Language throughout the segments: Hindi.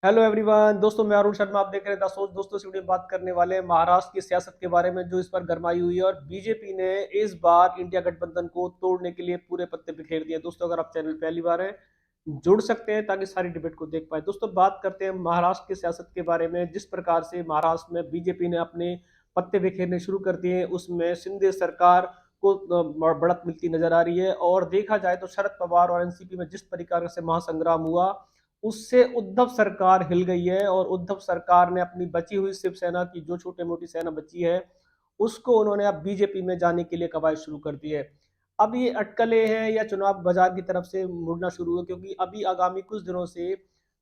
हेलो एवरीवन दोस्तों, मैं अरुण शर्मा। आप देख रहे हैं द सोच। दोस्तों, इस वीडियो में बात करने वाले हैं महाराष्ट्र की सियासत के बारे में, जो इस पर गरमाई हुई है। और बीजेपी ने इस बार इंडिया गठबंधन को तोड़ने के लिए पूरे पत्ते बिखेर दिए। दोस्तों, अगर आप चैनल पहली बार है, जुड़ सकते हैं ताकि सारी डिबेट को देख पाए। दोस्तों, बात करते हैं महाराष्ट्र की सियासत के बारे में। जिस प्रकार से महाराष्ट्र में बीजेपी ने अपने पत्ते बिखेरने शुरू कर दिए, उसमें शिंदे सरकार को बढ़त मिलती नजर आ रही है। और देखा जाए तो शरद पवार और एनसीपी में जिस प्रकार से महासंग्राम हुआ, उससे उद्धव सरकार हिल गई है। और उद्धव सरकार ने अपनी बची हुई शिवसेना की जो छोटी मोटी सेना बची है, उसको उन्होंने अब बीजेपी में जाने के लिए कवायद शुरू कर दी है। अब ये अटकलें हैं या चुनाव बाजार की तरफ से मुड़ना शुरू हुआ, क्योंकि अभी आगामी कुछ दिनों से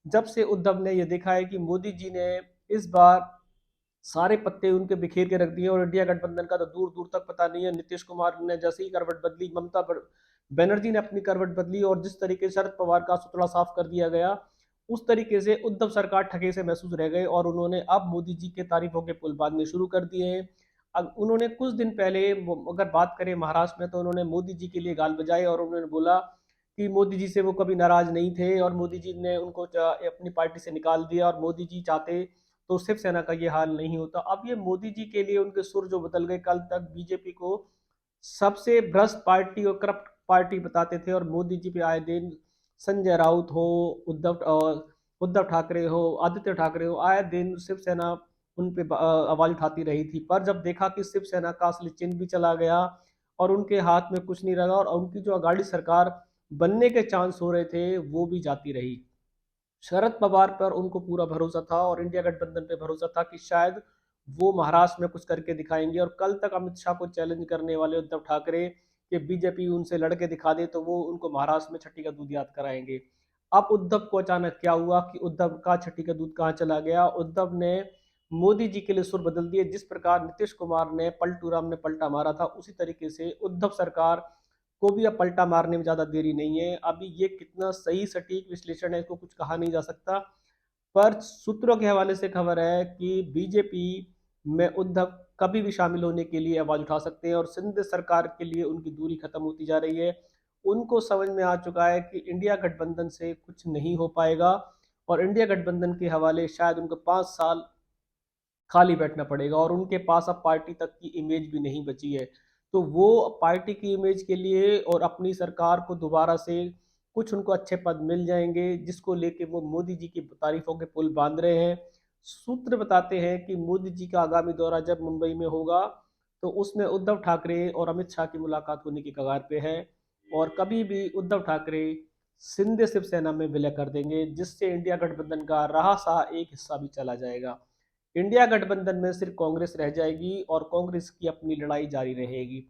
जब से उद्धव ने ये देखा है कि मोदी जी ने इस बार सारे पत्ते उनके बिखेर के रख दिए और इंडिया गठबंधन का तो दूर दूर तक पता नहीं है। नीतीश कुमार ने जैसे ही करवट बदली, बनर्जी ने अपनी करवट बदली, और जिस तरीके से शरद पवार का सुतला साफ कर दिया गया, उस तरीके से उद्धव सरकार ठगे से महसूस रह गए। और उन्होंने अब मोदी जी के तारीफों के पुल बांधने शुरू कर दिए हैं। अब उन्होंने कुछ दिन पहले, अगर बात करें महाराष्ट्र में, तो उन्होंने मोदी जी के लिए गाल बजाए और उन्होंने बोला कि मोदी जी से वो कभी नाराज नहीं थे और मोदी जी ने उनको अपनी पार्टी से निकाल दिया, और मोदी जी चाहते तो शिवसेना का ये हाल नहीं होता। अब ये मोदी जी के लिए उनके सुर जो बदल गए। कल तक बीजेपी को सबसे भ्रष्ट पार्टी और करप्ट पार्टी बताते थे, और मोदी जी पे आए दिन संजय राउत हो, उद्धव ठाकरे हो, आदित्य ठाकरे हो, आए दिन शिवसेना उन पे आवाज उठाती रही थी। पर जब देखा कि शिवसेना का असली चिन्ह भी चला गया और उनके हाथ में कुछ नहीं रहा, और उनकी जो अगाड़ी सरकार बनने के चांस हो रहे थे, वो भी जाती रही। शरद पवार पर उनको पूरा भरोसा था और इंडिया गठबंधन पे भरोसा था कि शायद वो महाराष्ट्र में कुछ करके दिखाएंगे। और कल तक अमित शाह को चैलेंज करने वाले उद्धव ठाकरे कि बीजेपी उनसे लड़के दिखा दे तो वो उनको महाराष्ट्र में छठी का दूध याद कराएंगे। अब उद्धव को अचानक क्या हुआ कि उद्धव का छठी का दूध कहाँ चला गया। उद्धव ने मोदी जी के लिए सुर बदल दिए। जिस प्रकार नीतीश कुमार ने पलटू राम ने पलटा मारा था, उसी तरीके से उद्धव सरकार को भी अब पलटा मारने में ज्यादा देरी नहीं है। अभी ये कितना सही सटीक विश्लेषण है, इसको कुछ कहा नहीं जा सकता। पर सूत्रों के हवाले से खबर है कि बीजेपी में उद्धव कभी भी शामिल होने के लिए आवाज उठा सकते हैं, और सिंध सरकार के लिए उनकी दूरी खत्म होती जा रही है। उनको समझ में आ चुका है कि इंडिया गठबंधन से कुछ नहीं हो पाएगा, और इंडिया गठबंधन के हवाले शायद उनको 5 साल खाली बैठना पड़ेगा। और उनके पास अब पार्टी तक की इमेज भी नहीं बची है। तो वो पार्टी की इमेज के लिए और अपनी सरकार को दोबारा से कुछ उनको अच्छे पद मिल जाएंगे, जिसको लेके वो मोदी जी की तारीफों के पुल बांध रहे हैं। सूत्र बताते हैं कि मोदी जी का आगामी दौरा जब मुंबई में होगा, तो उसमें उद्धव ठाकरे और अमित शाह की मुलाकात होने की कगार पे है। और कभी भी उद्धव ठाकरे सिंधे शिवसेना में विलय कर देंगे, जिससे इंडिया गठबंधन का रहा सा एक हिस्सा भी चला जाएगा। इंडिया गठबंधन में सिर्फ कांग्रेस रह जाएगी और कांग्रेस की अपनी लड़ाई जारी रहेगी।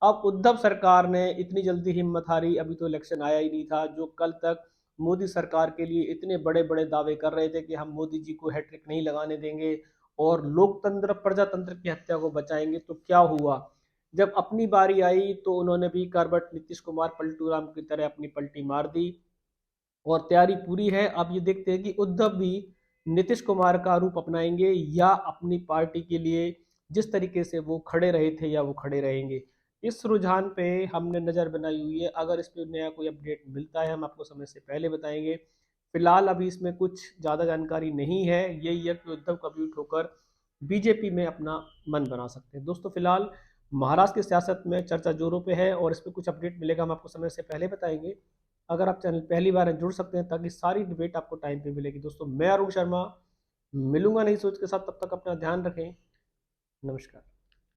अब उद्धव सरकार ने इतनी जल्दी हिम्मत हारी, अभी तो इलेक्शन आया ही नहीं था। जो कल तक मोदी सरकार के लिए इतने बड़े बड़े दावे कर रहे थे कि हम मोदी जी को हैट्रिक नहीं लगाने देंगे और लोकतंत्र प्रजातंत्र की हत्या को बचाएंगे, तो क्या हुआ? जब अपनी बारी आई तो उन्होंने भी करबट नीतीश कुमार पलटू राम की तरह अपनी पलटी मार दी। और तैयारी पूरी है। अब ये देखते हैं कि उद्धव भी नीतीश कुमार का रूप अपनाएंगे या अपनी पार्टी के लिए जिस तरीके से वो खड़े रहे थे, या वो खड़े रहेंगे। इस रुझान पे हमने नजर बनाई हुई है। अगर इस पे नया कोई अपडेट मिलता है, हम आपको समय से पहले बताएंगे। फिलहाल अभी इसमें कुछ ज्यादा जानकारी नहीं है। यही है कि उद्धव कभी उठोकर बीजेपी में अपना मन बना सकते हैं। दोस्तों, फिलहाल महाराष्ट्र की सियासत में चर्चा जोरों पे है, और इस पे कुछ अपडेट मिलेगा हम आपको समय से पहले बताएंगे। अगर आप चैनल पहली बार है, जुड़ सकते हैं ताकि सारी डिबेट आपको टाइम पे मिलेगी। दोस्तों, मैं अरुण शर्मा मिलूंगा नई सोच के साथ। तब तक अपना ध्यान रखें। नमस्कार।